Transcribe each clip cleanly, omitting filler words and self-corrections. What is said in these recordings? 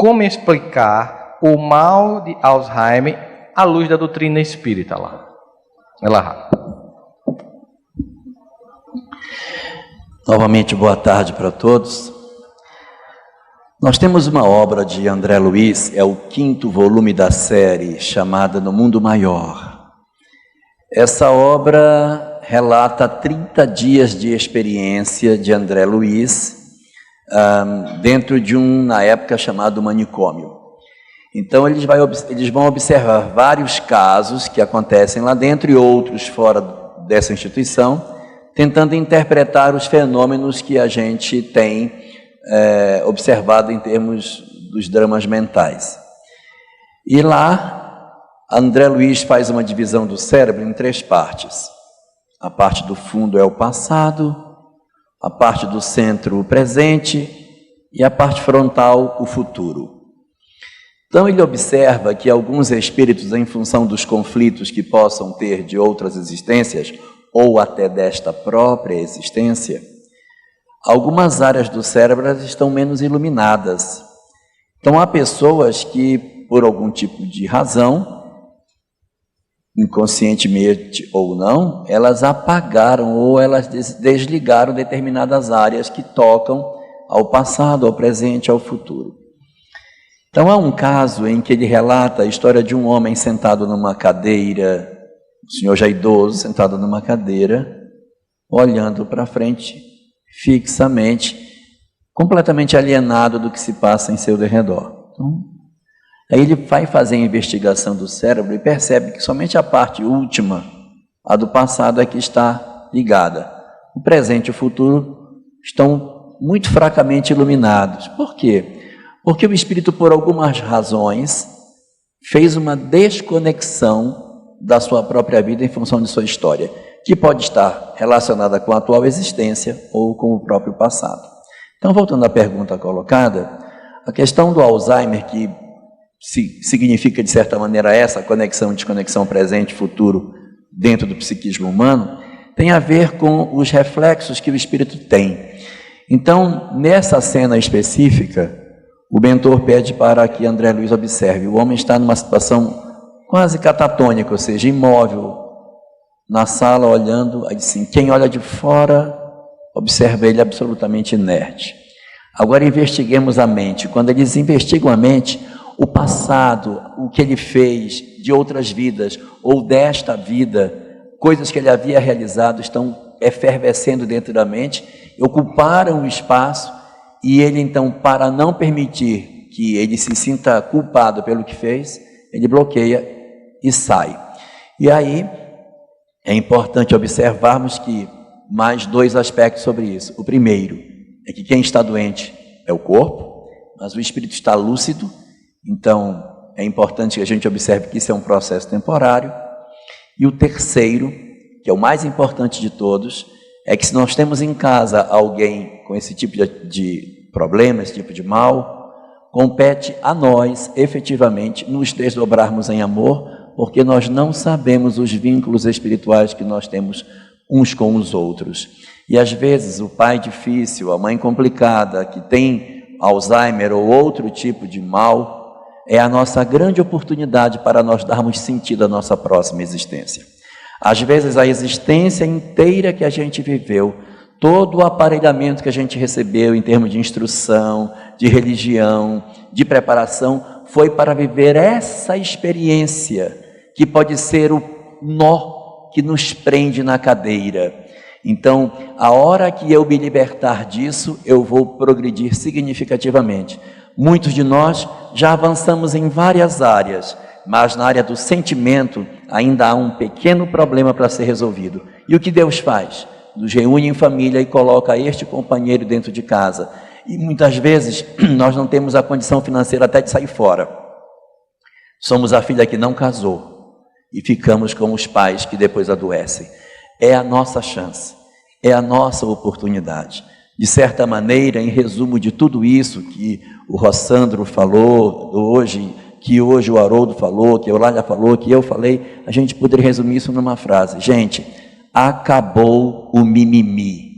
como explicar o mal de Alzheimer à luz da doutrina espírita lá. Ela. Novamente, boa tarde para todos. Nós temos uma obra de André Luiz, é o 5º volume da série, chamada No Mundo Maior. Essa obra relata 30 dias de experiência de André Luiz, dentro de na época, chamado manicômio. Então, eles vão observar vários casos que acontecem lá dentro e outros fora dessa instituição, tentando interpretar os fenômenos que a gente tem observado em termos dos dramas mentais. E lá, André Luiz faz uma divisão do cérebro em 3 partes. A parte do fundo é o passado, a parte do centro o presente e a parte frontal o futuro. Então ele observa que alguns espíritos, em função dos conflitos que possam ter de outras existências, ou até desta própria existência, algumas áreas do cérebro estão menos iluminadas. Então há pessoas que, por algum tipo de razão, inconscientemente ou não, elas apagaram ou elas desligaram determinadas áreas que tocam ao passado, ao presente, ao futuro. Então há um caso em que ele relata a história de um homem sentado numa cadeira, um senhor já idoso, sentado numa cadeira, olhando para frente fixamente, completamente alienado do que se passa em seu derredor. Então, aí ele vai fazer a investigação do cérebro e percebe que somente a parte última, a do passado, é que está ligada. O presente e o futuro estão muito fracamente iluminados. Por quê? Porque o espírito, por algumas razões, fez uma desconexão da sua própria vida em função de sua história, que pode estar relacionada com a atual existência ou com o próprio passado. Então, voltando à pergunta colocada, a questão do Alzheimer, que significa, de certa maneira, essa conexão, desconexão presente e futuro dentro do psiquismo humano, tem a ver com os reflexos que o espírito tem. Então, nessa cena específica, o mentor pede para que André Luiz observe. O homem está numa situação quase catatônica, ou seja, imóvel, na sala olhando, aí assim, quem olha de fora observa ele absolutamente inerte. Agora investiguemos a mente. Quando eles investigam a mente, o passado, o que ele fez de outras vidas ou desta vida, coisas que ele havia realizado estão efervescendo dentro da mente, ocuparam o espaço e ele então, para não permitir que ele se sinta culpado pelo que fez, ele bloqueia e sai. E aí é importante observarmos que mais 2 aspectos sobre isso. O primeiro é que quem está doente é o corpo, mas o espírito está lúcido, então é importante que a gente observe que isso é um processo temporário. E o terceiro, que é o mais importante de todos, é que se nós temos em casa alguém com esse tipo de problema, esse tipo de mal, compete a nós, efetivamente, nos desdobrarmos em amor, porque nós não sabemos os vínculos espirituais que nós temos uns com os outros. E às vezes o pai difícil, a mãe complicada, que tem Alzheimer ou outro tipo de mal, é a nossa grande oportunidade para nós darmos sentido à nossa próxima existência. Às vezes a existência inteira que a gente viveu, todo o aparelhamento que a gente recebeu em termos de instrução, de religião, de preparação, foi para viver essa experiência, que pode ser o nó que nos prende na cadeira. Então, a hora que eu me libertar disso, eu vou progredir significativamente. Muitos de nós já avançamos em várias áreas, mas na área do sentimento ainda há um pequeno problema para ser resolvido. E o que Deus faz? Nos reúne em família e coloca este companheiro dentro de casa. E muitas vezes nós não temos a condição financeira até de sair fora. Somos a filha que não casou e ficamos com os pais que depois adoecem. É a nossa chance, é a nossa oportunidade. De certa maneira, em resumo de tudo isso que o Rossandro falou hoje, que hoje o Haroldo falou, que a Eulália falou, que eu falei, a gente poderia resumir isso numa frase. Gente, acabou o mimimi.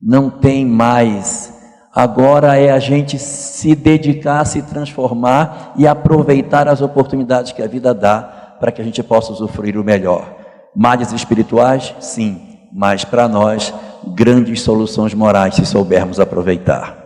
Não tem mais Agora é a gente se dedicar, se transformar e aproveitar as oportunidades que a vida dá para que a gente possa usufruir o melhor. Males espirituais? Sim, mas para nós, grandes soluções morais se soubermos aproveitar.